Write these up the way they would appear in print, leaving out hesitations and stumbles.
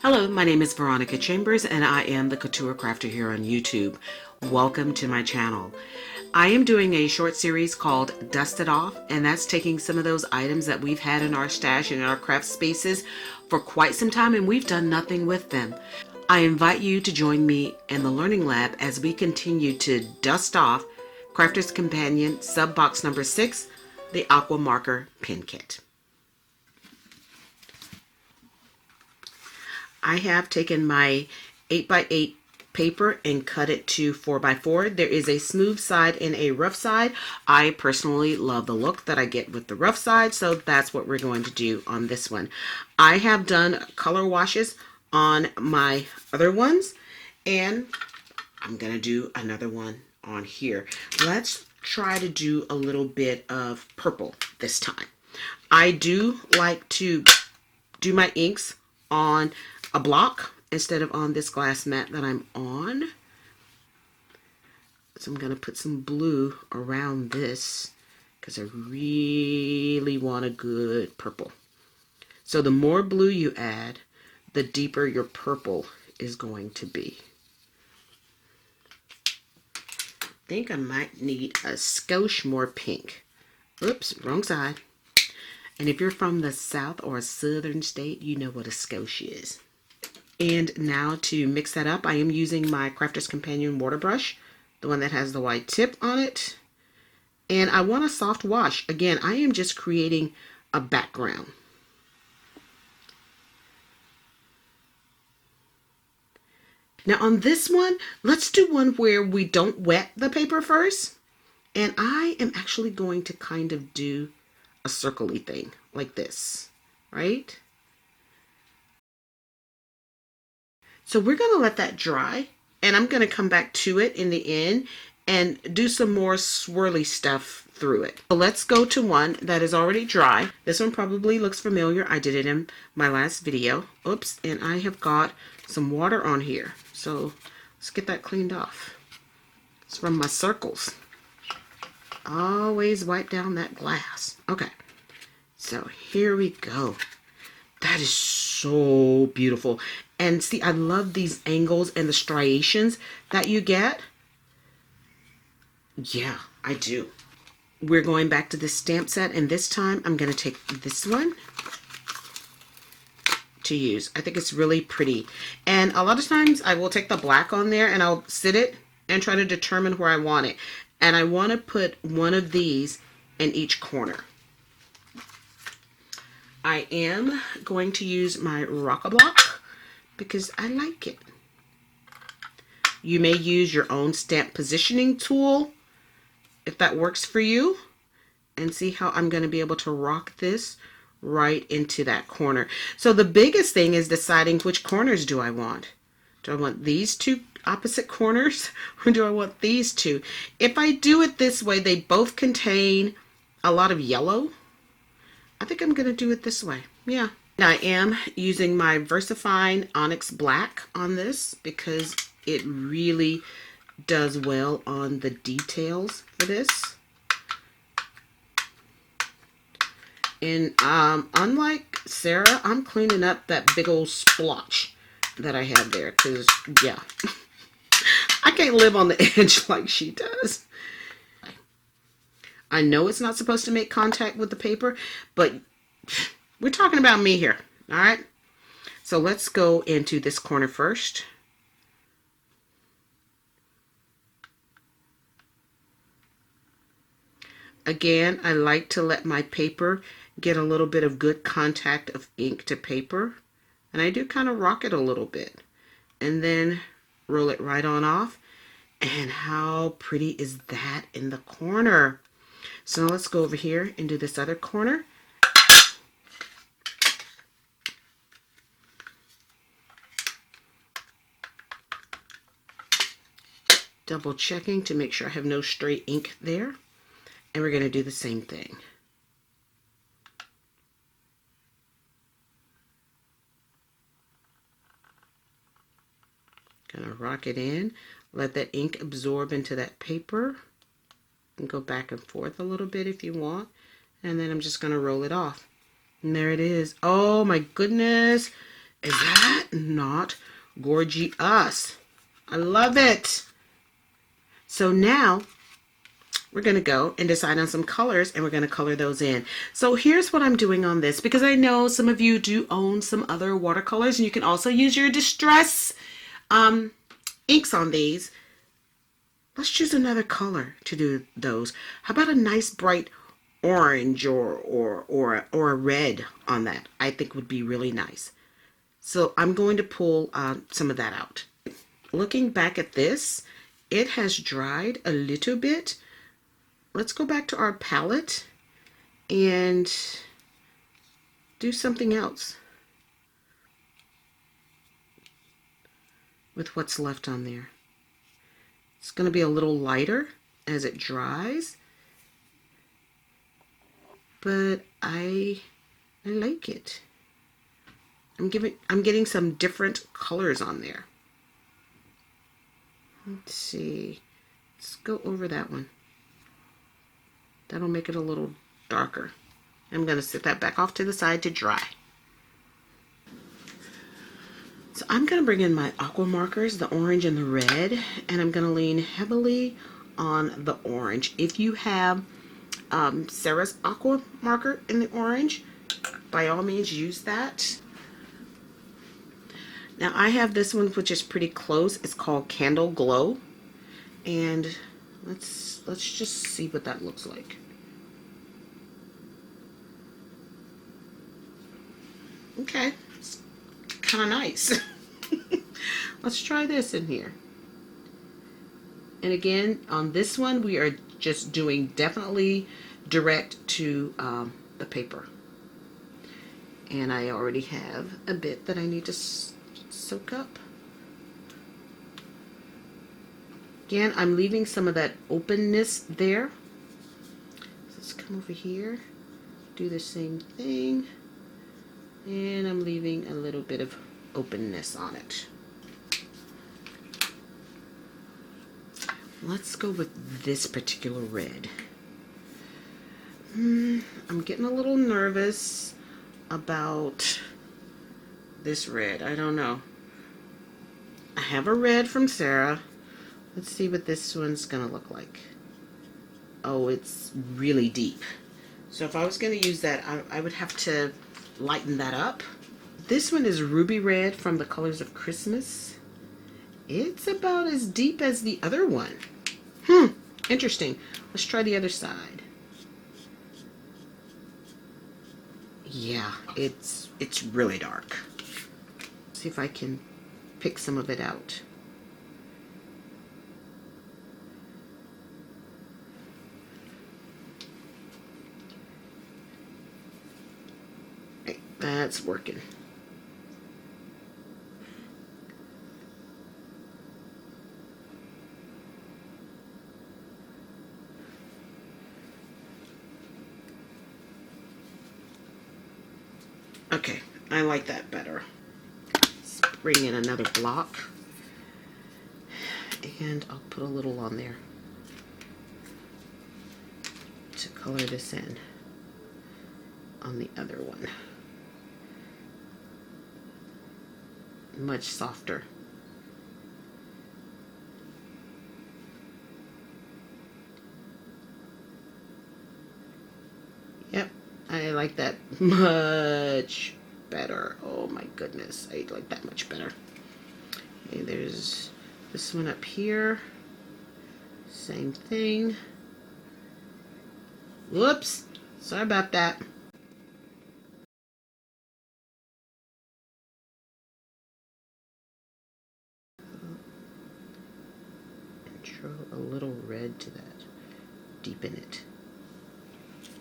Hello, my name is Veronica Chambers and I am the Couture Crafter here on YouTube. Welcome to my channel. I am doing a short series called Dust It Off, and that's taking some of those items that we've had in our stash and in our craft spaces for quite some time and we've done nothing with them. I invite you to join me in the Learning Lab as we continue to dust off Crafter's Companion sub box number 6, the Aqua Marker Pen Kit. I have taken my 8x8 paper and cut it to 4x4. There is a smooth side and a rough side. I personally love the look that I get with the rough side, so that's what we're going to do on this one. I have done color washes on my other ones, and I'm going to do another one on here. Let's try to do a little bit of purple this time. I do like to do my inks on a block instead of on this glass mat that I'm on. So I'm going to put some blue around this because I really want a good purple. So the more blue you add, the deeper your purple is going to be. I think I might need a skosh more pink. Oops, wrong side. And if you're from the south or a southern state, you know what a skosh is. And now to mix that up, I am using my Crafter's Companion water brush, the one that has the white tip on it. And I want a soft wash. Again, I am just creating a background. Now on this one, let's do one where we don't wet the paper first. And I am actually going to kind of do a circle-y thing like this, right? So we're going to let that dry, and I'm going to come back to it in the end and do some more swirly stuff through it. So let's go to one that is already dry. This one probably looks familiar. I did it in my last video. Oops, and I have got some water on here. So let's get that cleaned off. It's from my circles. Always wipe down that glass. Okay, so here we go. That is so beautiful. And see, I love these angles and the striations that you get. Yeah, I do. We're going back to this stamp set, and this time I'm going to take this one to use. I think it's really pretty. And a lot of times I will take the black on there and I'll sit it and try to determine where I want it. And I want to put one of these in each corner. I am going to use my Rock-a-Block because I like it. You may use your own stamp positioning tool if that works for you. And see how I'm going to be able to rock this right into that corner. So the biggest thing is deciding which corners do I want. Do I want these two opposite corners or do I want these two? If I do it this way, they both contain a lot of yellow. I think I'm going to do it this way. Yeah. Now I am using my VersaFine Onyx Black on this because it really does well on the details for this. And unlike Sarah, I'm cleaning up that big old splotch that I have there because, yeah, I can't live on the edge like she does. I know it's not supposed to make contact with the paper, but we're talking about me here, all right? So let's go into this corner first. Again, I like to let my paper get a little bit of good contact of ink to paper. And I do kind of rock it a little bit. And then roll it right on off. And how pretty is that in the corner? So now let's go over here and do this other corner. Double checking to make sure I have no stray ink there. And we're going to do the same thing. Gonna rock it in, let that ink absorb into that paper, and go back and forth a little bit if you want. And then I'm just gonna roll it off. And there it is. Oh my goodness. Is that not gorgeous? I love it. So now we're going to go and decide on some colors, and we're going to color those in. So here's what I'm doing on this, because I know some of you do own some other watercolors, and you can also use your distress inks on these. Let's choose another color to do those. How about a nice bright orange or a red on that? I think would be really nice. So I'm going to pull some of that out. Looking back at this, it has dried a little bit. Let's go back to our palette and do something else with what's left on there. It's going to be a little lighter as it dries, but I like it. I'm getting some different colors on there. Let's see. Let's go over that one. That'll make it a little darker. I'm going to set that back off to the side to dry. So I'm going to bring in my aqua markers, the orange and the red, and I'm going to lean heavily on the orange. If you have Sarah's aqua marker in the orange, by all means use that. Now I have this one which is pretty close. It's called Candle Glow, and let's just see what that looks like. Okay, it's kind of nice. Let's try this in here. And again, on this one, we are just doing definitely direct to the paper. And I already have a bit that I need to soak up. Again, I'm leaving some of that openness there. So let's come over here, do the same thing. And I'm leaving a little bit of openness on it. Let's go with this particular red. I'm getting a little nervous about this red. I don't know. I have a red from Sarah. Let's see what this one's gonna look like. Oh, it's really deep. So if I was gonna use that, I would have to lighten that up. This one is Ruby Red from the Colors of Christmas. It's about as deep as the other one. Interesting. Let's try the other side. Yeah, it's really dark. See if I can pick some of it out. Right, that's working. Okay, I like that better. Let's bring in another block, and I'll put a little on there to color this in on the other one. Much softer. Yep, I like that much better. Oh my goodness, I like that much better. Okay, there's this one up here. Same thing. Whoops, sorry about that. Intro a little red to that. Deepen it.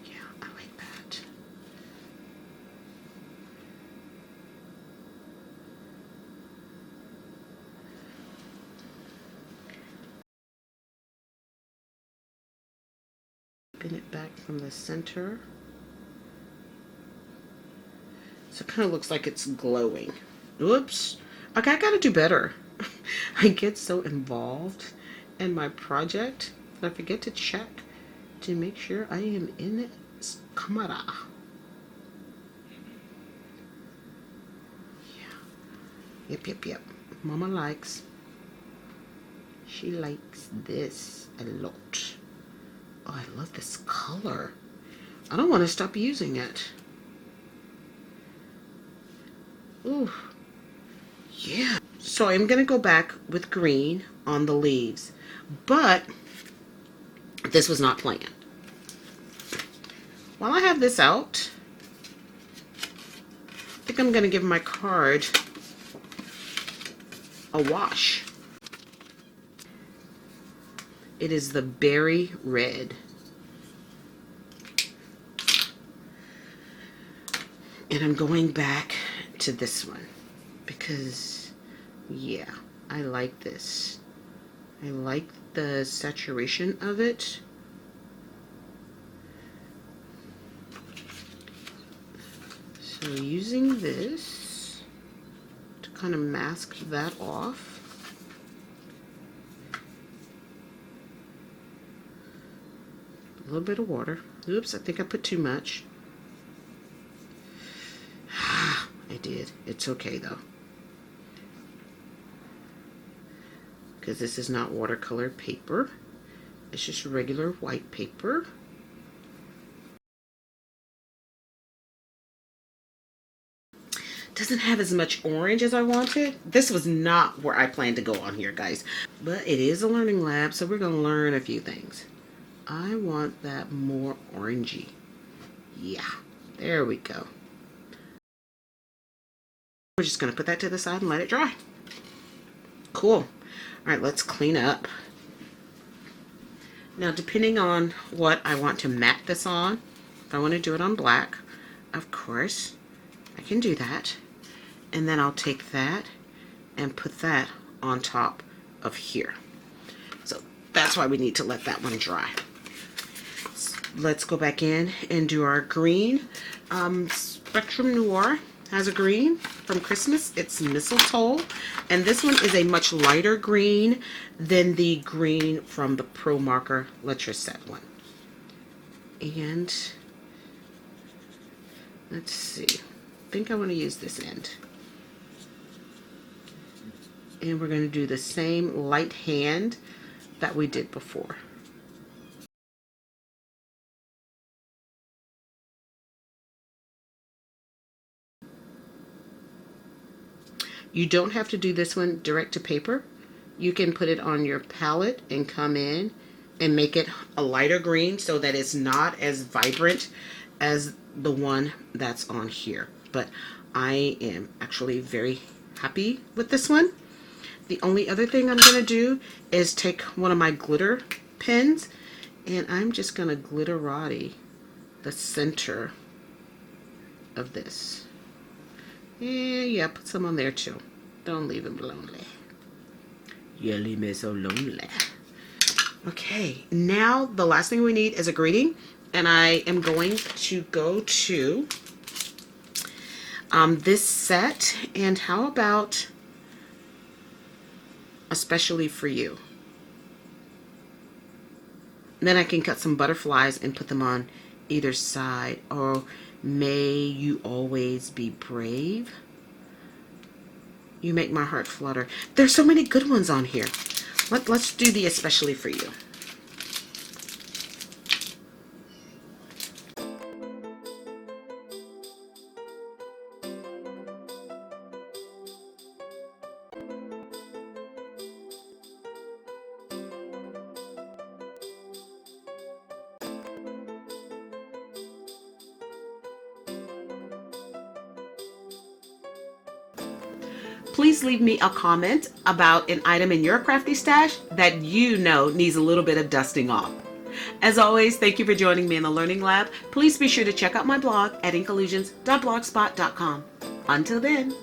Yeah, I like that. Pin it back from the center. So it kind of looks like it's glowing. Oops. Okay, I gotta do better. I get so involved in my project that I forget to check to make sure I am in camera. Yeah. Yep. Mama likes. She likes this a lot. Oh, I love this color. I don't want to stop using it. Ooh. Yeah. So I'm going to go back with green on the leaves. But this was not planned. While I have this out, I think I'm going to give my card a wash. It is the berry red. And I'm going back to this one because, yeah, I like this. I like the saturation of it. So using this to kind of mask that off. A little bit of water. Oops, I think I put too much. I did. It's okay though. Because this is not watercolor paper. It's just regular white paper. Doesn't have as much orange as I wanted. This was not where I planned to go on here, guys. But it is a learning lab, so we're going to learn a few things. I want that more orangey. Yeah, there we go. We're just going to put that to the side and let it dry. Cool. All right, let's clean up. Now, depending on what I want to matte this on, if I want to do it on black, of course, I can do that. And then I'll take that and put that on top of here. So that's why we need to let that one dry. Let's go back in and do our green. Spectrum Noir has a green from Christmas. It's mistletoe. And this one is a much lighter green than the green from the Pro Marker Let's Set one. And let's see. I think I want to use this end. And we're going to do the same light hand that we did before. You don't have to do this one direct to paper. You can put it on your palette and come in and make it a lighter green so that it's not as vibrant as the one that's on here. But I am actually very happy with this one. The only other thing I'm going to do is take one of my glitter pens and I'm just going to glitterati the center of this. Yeah, put some on there too. Don't leave him lonely. You leave me so lonely. Okay, now the last thing we need is a greeting. And I am going to go to this set. And how about especially for you? Then I can cut some butterflies and put them on either side. Or may you always be brave. You make my heart flutter. There's so many good ones on here. Let's do the especially for you. Please leave me a comment about an item in your crafty stash that you know needs a little bit of dusting off. As always, thank you for joining me in the Learning Lab. Please be sure to check out my blog at inkallusions.blogspot.com. Until then.